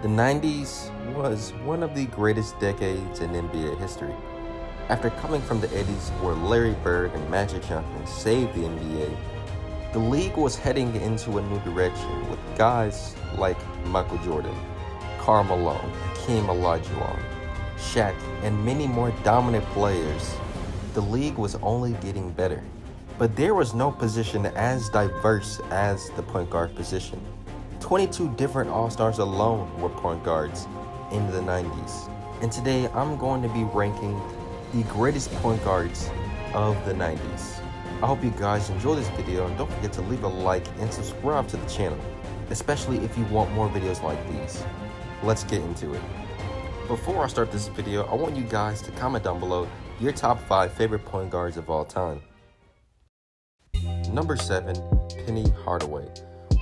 The 90s was one of the greatest decades in NBA history. After coming from the 80s where Larry Bird and Magic Johnson saved the NBA, the league was heading into a new direction with guys like Michael Jordan, Karl Malone, Hakeem Olajuwon, Shaq, and many more dominant players. The league was only getting better. But there was no position as diverse as the point guard position. 22 different All-Stars alone were point guards in the 90s. And today I'm going to be ranking the greatest point guards of the 90s. I hope you guys enjoy this video, and don't forget to leave a like and subscribe to the channel, especially if you want more videos like these. Let's get into it. Before I start this video, I want you guys to comment down below your top 5 favorite point guards of all time. Number 7, Penny Hardaway.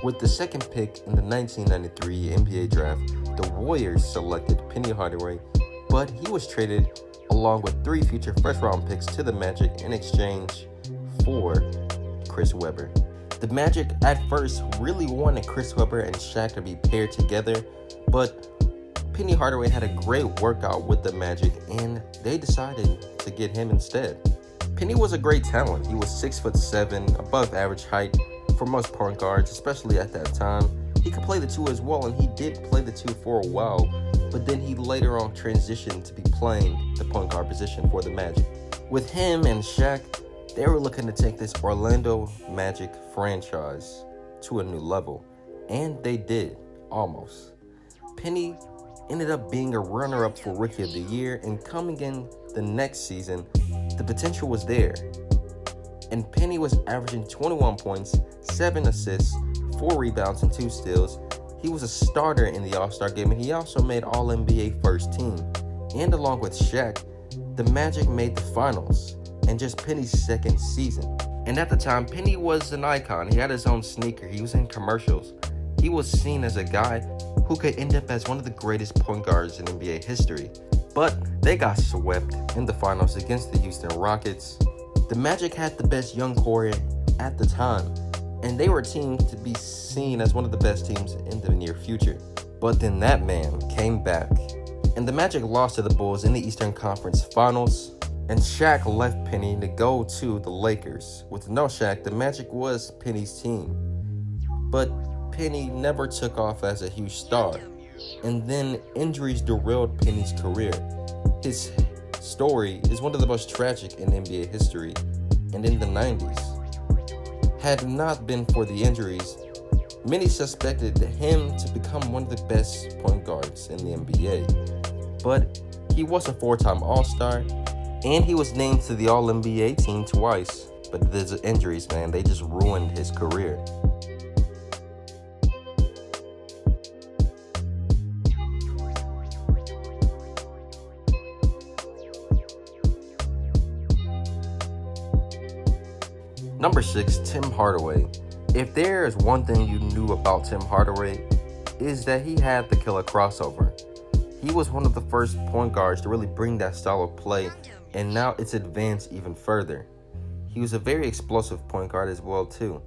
With the second pick in the 1993 NBA draft, the Warriors selected Penny Hardaway, but he was traded along with 3 future first-round picks to the Magic in exchange for Chris Webber. The Magic at first really wanted Chris Webber and Shaq to be paired together, but Penny Hardaway had a great workout with the Magic and they decided to get him instead. Penny was a great talent. He was 6'7", above average height for most point guards, especially at that time. He could play the 2 as well, and he did play the 2 for a while, but then he later on transitioned to be playing the point guard position for the Magic. With him and Shaq, they were looking to take this Orlando Magic franchise to a new level, and they did, almost. Penny ended up being a runner-up for Rookie of the Year, and coming in the next season, the potential was there. And Penny was averaging 21 points, 7 assists, 4 rebounds, and 2 steals. He was a starter in the All-Star game, and he also made All-NBA first team. And along with Shaq, the Magic made the finals in just Penny's second season. And at the time, Penny was an icon. He had his own sneaker. He was in commercials. He was seen as a guy who could end up as one of the greatest point guards in NBA history. But they got swept in the finals against the Houston Rockets. The Magic had the best young core at the time, and they were a team to be seen as one of the best teams in the near future. But then that man came back, and the Magic lost to the Bulls in the Eastern Conference Finals, and Shaq left Penny to go to the Lakers. With no Shaq, the Magic was Penny's team. But Penny never took off as a huge star, and then injuries derailed Penny's career. His story is one of the most tragic in NBA history, and in the 90s. Had it not been for the injuries, many suspected him to become one of the best point guards in the NBA. But he was a 4-time All-Star, and he was named to the All-NBA team twice. But the injuries, man, they just ruined his career. Number 6, Tim Hardaway. If there is one thing you knew about Tim Hardaway, is that he had the killer crossover. He was one of the first point guards to really bring that style of play, and now it's advanced even further. He was a very explosive point guard as well too.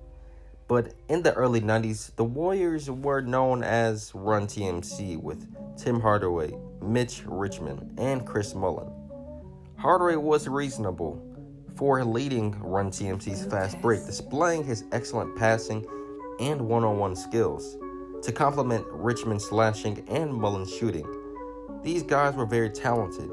But in the early 90s, the Warriors were known as Run TMC with Tim Hardaway, Mitch Richmond, and Chris Mullin. Hardaway was reasonable for leading Run TMC's fast break, displaying his excellent passing and one-on-one skills to complement Richmond's slashing and Mullen's shooting. These guys were very talented.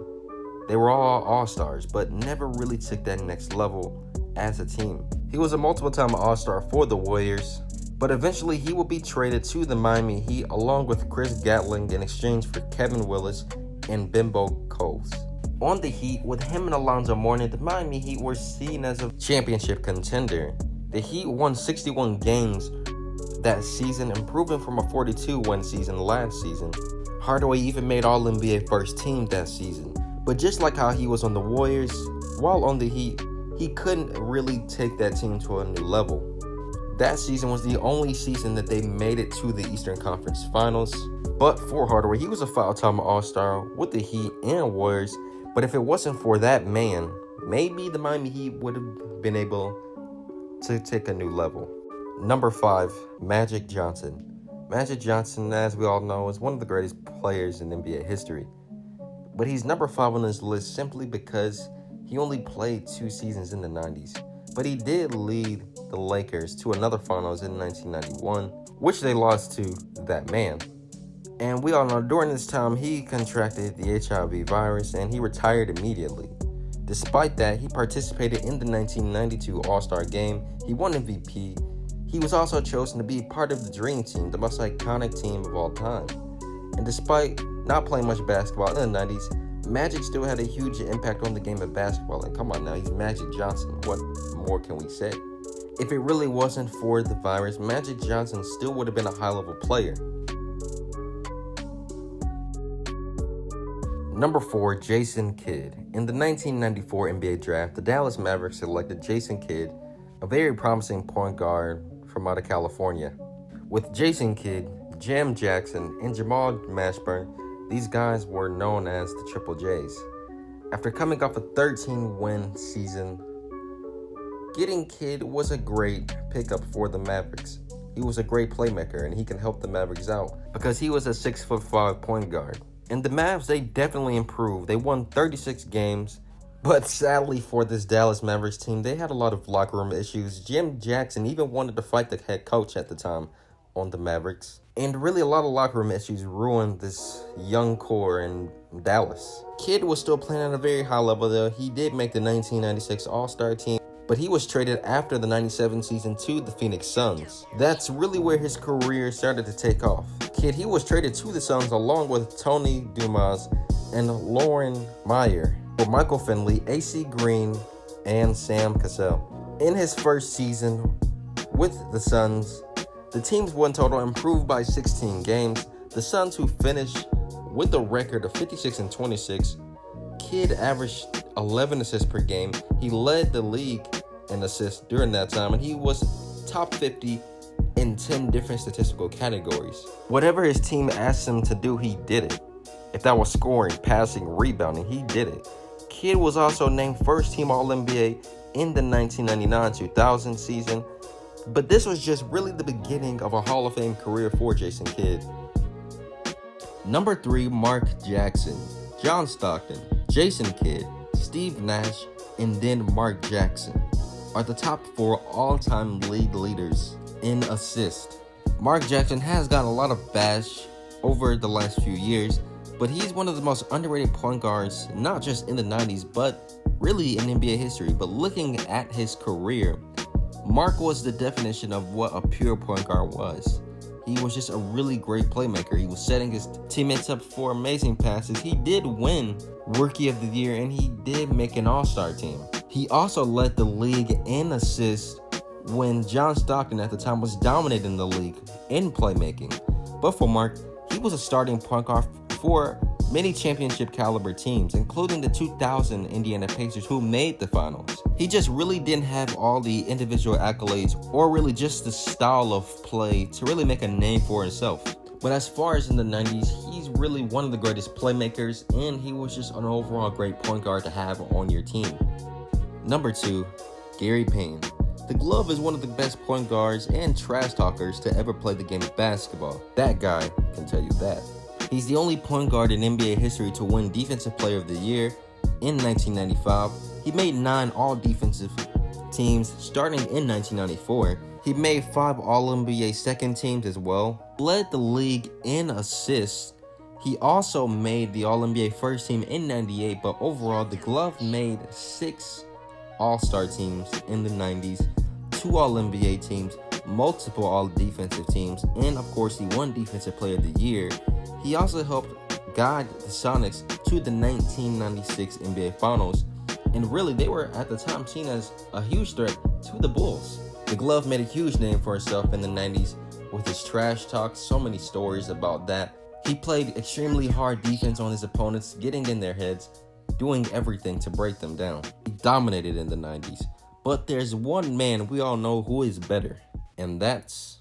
They were all All-Stars, but never really took that next level as a team. He was a multiple-time All-Star for the Warriors, but eventually he would be traded to the Miami Heat along with Chris Gatling in exchange for Kevin Willis and Bimbo Coles. On the Heat, with him and Alonzo Mourning, the Miami Heat were seen as a championship contender. The Heat won 61 games that season, improving from a 42-win season last season. Hardaway even made All-NBA first team that season. But just like how he was on the Warriors, while on the Heat, he couldn't really take that team to a new level. That season was the only season that they made it to the Eastern Conference Finals. But for Hardaway, he was a 5-time All-Star with the Heat and Warriors. But if it wasn't for that man, maybe the Miami Heat would have been able to take a new level. Number 5, Magic Johnson. Magic Johnson, as we all know, is one of the greatest players in NBA history. But he's number 5 on this list simply because he only played 2 seasons in the 90s. But he did lead the Lakers to another finals in 1991, which they lost to that man. And we all know during this time he contracted the HIV virus and he retired immediately. Despite that, he participated in the 1992 All-Star Game. He won MVP. He was also chosen to be part of the Dream Team, the most iconic team of all time. And despite not playing much basketball in the 90s, Magic still had a huge impact on the game of basketball. And come on now, he's Magic Johnson. What more can we say? If it really wasn't for the virus, Magic Johnson still would have been a high-level player. Number 4, Jason Kidd. In the 1994 NBA Draft, the Dallas Mavericks selected Jason Kidd, a very promising point guard from out of California. With Jason Kidd, Jim Jackson, and Jamal Mashburn, these guys were known as the Triple J's. After coming off a 13-win season, getting Kidd was a great pickup for the Mavericks. He was a great playmaker, and he can help the Mavericks out because he was a 6'5" point guard. And the Mavs, they definitely improved. They won 36 games. But sadly for this Dallas Mavericks team, they had a lot of locker room issues. Jim Jackson even wanted to fight the head coach at the time on the Mavericks. And really a lot of locker room issues ruined this young core in Dallas. Kidd was still playing at a very high level though. He did make the 1996 All-Star team, but he was traded after the 97 season to the Phoenix Suns. That's really where his career started to take off. Kidd, he was traded to the Suns along with Tony Dumas and Lauren Meyer for Michael Finley, AC Green, and Sam Cassell. In his first season with the Suns, the team's win total improved by 16 games. The Suns, who finished with a record of 56-26, Kidd averaged 11 assists per game. He led the league in assists during that time, and he was top 50 in 10 different statistical categories. Whatever his team asked him to do, he did it. If that was scoring, passing, rebounding, he did it. Kidd was also named first team All-NBA in the 1999-2000 season, but this was just really the beginning of a Hall of Fame career for Jason Kidd. Number 3, Mark Jackson. John Stockton, Jason Kidd, Steve Nash, and then Mark Jackson are the top 4 all-time league leaders in assists. Mark Jackson has gotten a lot of bash over the last few years, but he's one of the most underrated point guards, not just in the 90s, but really in NBA history. But looking at his career, Mark was the definition of what a pure point guard was. He was just a really great playmaker. He was setting his teammates up for amazing passes. He did win Rookie of the Year, and he did make an All-Star team. He also led the league in assists when John Stockton at the time was dominating the league in playmaking. But for Mark, he was a starting point guard for many championship caliber teams, including the 2000 Indiana Pacers, who made the finals. He just really didn't have all the individual accolades or really just the style of play to really make a name for himself. But as far as in the 90s, he's really one of the greatest playmakers, and he was just an overall great point guard to have on your team. Number 2, Gary Payton. The Glove is one of the best point guards and trash talkers to ever play the game of basketball. That guy can tell you that. He's the only point guard in NBA history to win Defensive Player of the Year in 1995. He made 9 all-defensive teams starting in 1994. He made 5 All-NBA second teams as well. Led the league in assists. He also made the All-NBA first team in 98, but overall, the Glove made 6 All-Star teams in the 90s, 2 All-NBA teams, multiple All-Defensive teams, and of course, he won Defensive Player of the Year. He also helped guide the Sonics to the 1996 NBA Finals, and really, they were at the time seen as a huge threat to the Bulls. The Glove made a huge name for himself in the 90s with his trash talk, so many stories about that. He played extremely hard defense on his opponents, getting in their heads, doing everything to break them down. He dominated in the 90s. But there's one man we all know who is better, and that's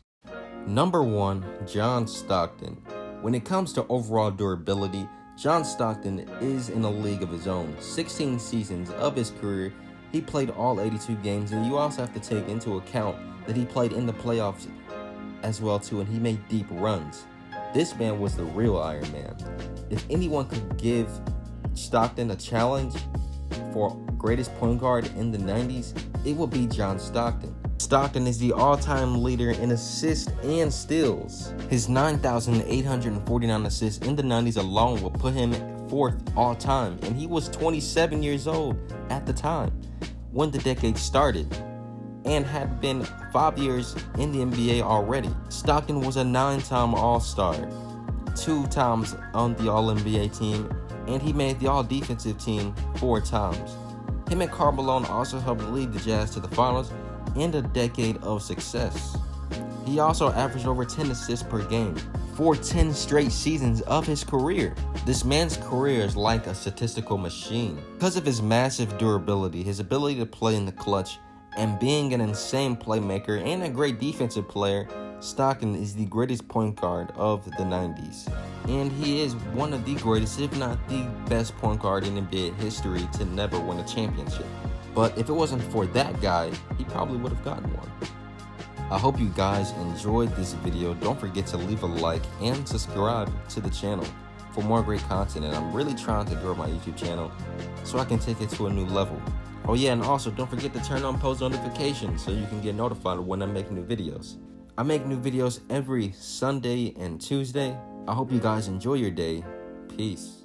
number 1, John Stockton. When it comes to overall durability, John Stockton is in a league of his own. 16 seasons of his career, he played all 82 games, and you also have to take into account that he played in the playoffs as well too, and he made deep runs. This man was the real Iron Man. If anyone could give Stockton a challenge for greatest point guard in the 90s, it would be John Stockton. Stockton is the all-time leader in assists and steals. His 9,849 assists in the 90s alone will put him fourth all-time, and he was 27 years old at the time when the decade started, and had been 5 years in the NBA already. Stockton was a 9-time All-Star, 2 times on the All-NBA team, and he made the All-Defensive team 4 times. Him and Karl Malone also helped lead the Jazz to the finals and a decade of success. He also averaged over 10 assists per game for 10 straight seasons of his career. This man's career is like a statistical machine. Because of his massive durability, his ability to play in the clutch, and being an insane playmaker and a great defensive player, Stockton is the greatest point guard of the 90s. And he is one of the greatest, if not the best point guard in NBA history to never win a championship. But if it wasn't for that guy, he probably would have gotten one. I hope you guys enjoyed this video. Don't forget to leave a like and subscribe to the channel for more great content. And I'm really trying to grow my YouTube channel so I can take it to a new level. Oh yeah, and also don't forget to turn on post notifications so you can get notified when I make new videos. I make new videos every Sunday and Tuesday. I hope you guys enjoy your day. Peace.